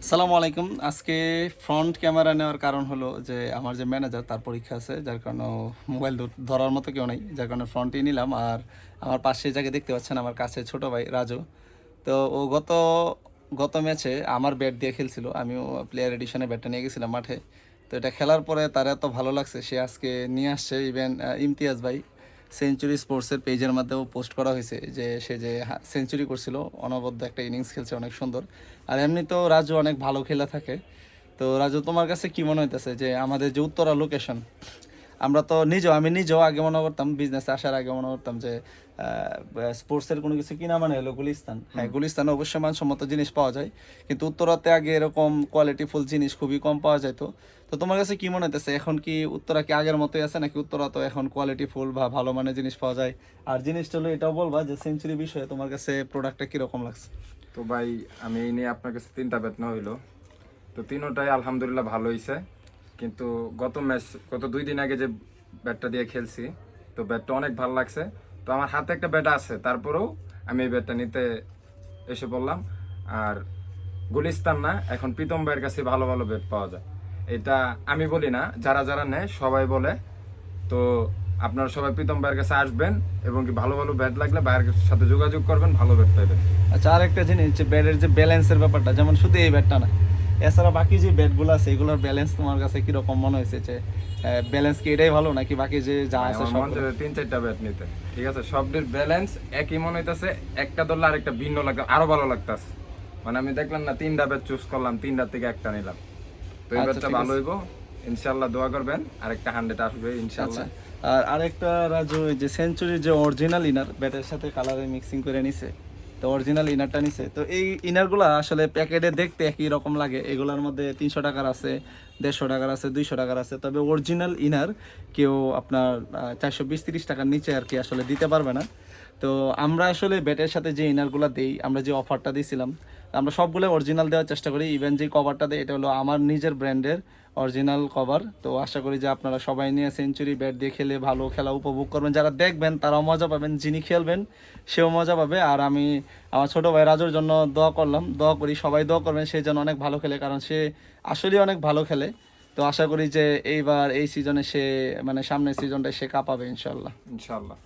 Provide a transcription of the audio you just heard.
আসসালামু আলাইকুম। আজকে ফ্রন্ট ক্যামেরা নেওয়ার কারণ হলো যে আমার যে ম্যানেজার তার পরীক্ষা আছে, যার কারণে মোবাইল ধরার মতো কেউ নেই, যার কারণে ফ্রন্টই নিলাম। আর আমার পাশে যাকে দেখতে পাচ্ছেন আমার কাছে ছোট ভাই রাজু। তো ও গত গত ম্যাচে আমার ব্যাট দিয়ে খেলছিল, আমিও প্লেয়ার এডিশনে ব্যাটটা নিয়ে গেছিলাম মাঠে। তো এটা খেলার পরে তার এত ভালো লাগছে, সে আজকে নিয়ে আসছে। ইভেন ইমতিয়াজ ভাই সেঞ্চুরি স্পোর্টসের পেজের মাধ্যমেও পোস্ট করা হয়েছে যে সে যে সেঞ্চুরি করছিল, অনবদ্য একটা ইনিংস খেলছে, অনেক সুন্দর। আর এমনিতেও রাজু অনেক ভালো খেলা থাকে। তো রাজু, তোমার কাছে কি মনে হইতেছে যে আমাদের যে উত্তরা লোকেশন, আমরা তো আমি নিজেও আগে মনে করতাম, বিজনেসে আসার আগে মনে করতাম যে স্পোর্টসের কোনো কিছু কিনা মানে হলো গুলিস্তান। হ্যাঁ, গুলিস্তানে অবশ্যই মানসম্মত জিনিস পাওয়া যায়, কিন্তু উত্তরাতে আগে এরকম কোয়ালিটিফুল জিনিস খুবই কম পাওয়া যেত। তো তোমার কাছে কি মনে হইতেছে, এখন কি উত্তরা কি আগের মতোই আছে, নাকি উত্তরা তো এখন কোয়ালিটিফুল বা ভালো মানের জিনিস পাওয়া যায়? আর জিনিসটা হলো এটাও বলবা যে সেঞ্চুরি বিষয়ে তোমার কাছে প্রোডাক্টটা কিরকম লাগছে? তো ভাই, আমি এই নিয়ে আপনার কাছে তিনটা ব্যাট নেওয়া হইলো। তো তিনোটাই আলহামদুলিল্লাহ ভালো হয়েছে। কিন্তু গত 2 দিন আগে যে ব্যাটটা দিয়ে খেলছি, তো ব্যাটটা অনেক ভালো লাগছে। তো আমার হাতে একটা ব্যাট আছে, তারপরেও আমি এই ব্যাটটা নিতে এসে পড়লাম। আর গুলিস্তান না, এখন প্রীতম ভাইয়ের কাছে ভালো ভালো ব্যাট পাওয়া যায়। এটা আমি বলি না, যারা যারা নেয় সবাই বলে। তো আপনারা সবাই প্রীতম ভাইয়ের কাছে আসবেন এবং কি ভালো ভালো ব্যাট লাগলে ভাইয়ের সাথে যোগাযোগ করবেন, ভালো ব্যাট পাইবেন। আচ্ছা, আরেকটা জিনিস যে ব্যাটের যে ব্যালেন্সের ব্যাপারটা, যেমন শুধু এই ব্যাটটা না, এছাড়া বাকি যে ব্যাটগুলো আছে এগুলোর ব্যালেন্স তোমার কাছে কিরকম মনে হয়েছে? যে ব্যালেন্স কি এটাই ভালো, নাকি বাকি যে যা ভাই, আছে আমার সব? মন চাইছে 3-4টা ব্যাট নিতে। ঠিক আছে, সবটির ব্যালেন্স একই মনে হইতাছে, একটা ধরলে আরেকটা ভিন্ন লাগবে, আরো ভালো লাগতাছে। মানে আমি দেখলাম না, 3টা ব্যাট চুজ করলাম, 3টার থেকে একটা নিলাম। তো এই আচ্ছা, ব্যাটটা ঠিক ভালো আছে। হইব, ইনশাল্লাহ দোয়া করবেন। আরেকটা 100 আসবে আচ্ছা, ইনশাল্লাহ। আর আরেকটা রাজু, ওই যে সেঞ্চুরির যে অরিজিনাল ইনার ব্যাটের সাথে কালারে মিক্সিং করে নিছে, তো অরিজিনাল ইনারটা নিছে। তো এই ইনারগুলো আসলে প্যাকেটে দেখতে একই রকম লাগে, এগুলোর মধ্যে 300 টাকার আছে, 150 টাকার আছে, 200 টাকার আছে। তবে অরিজিনাল ইনার কেউ আপনার 420-30 টাকার নিচে আর কি আসলে দিতে পারবে না। তো আমরা আসলে ব্যাটের সাথে যে ইনারগুলো দেই, আমরা যে অফারটা দিয়েছিলাম, আমরা সবগুলো অরিজিনাল দেওয়ার চেষ্টা করি। ইভেন যে কভারটা দেয় এটা হলো আমার নিজের ব্র্যান্ডের অরিজিনাল কভার। তো আশা করি যে আপনারা সবাই নিয়ে সেঞ্চুরি ব্যাট দিয়ে খেলে ভালো খেলা উপভোগ করবেন, যারা দেখবেন তারাও মজা পাবেন, যিনি খেলবেন সেও মজা পাবে। আর আমি আমার ছোটো ভাই রাজুর জন্য দোয়া করি, সবাই দোয়া করবেন সে যেন অনেক ভালো খেলে, কারণ সে আসলেই অনেক ভালো খেলে। তো আশা করি যে এইবার এই সিজনে সে, মানে সামনের সিজনটায় সে কাঁপাবে ইনশাল্লাহ। ইনশাল্লাহ।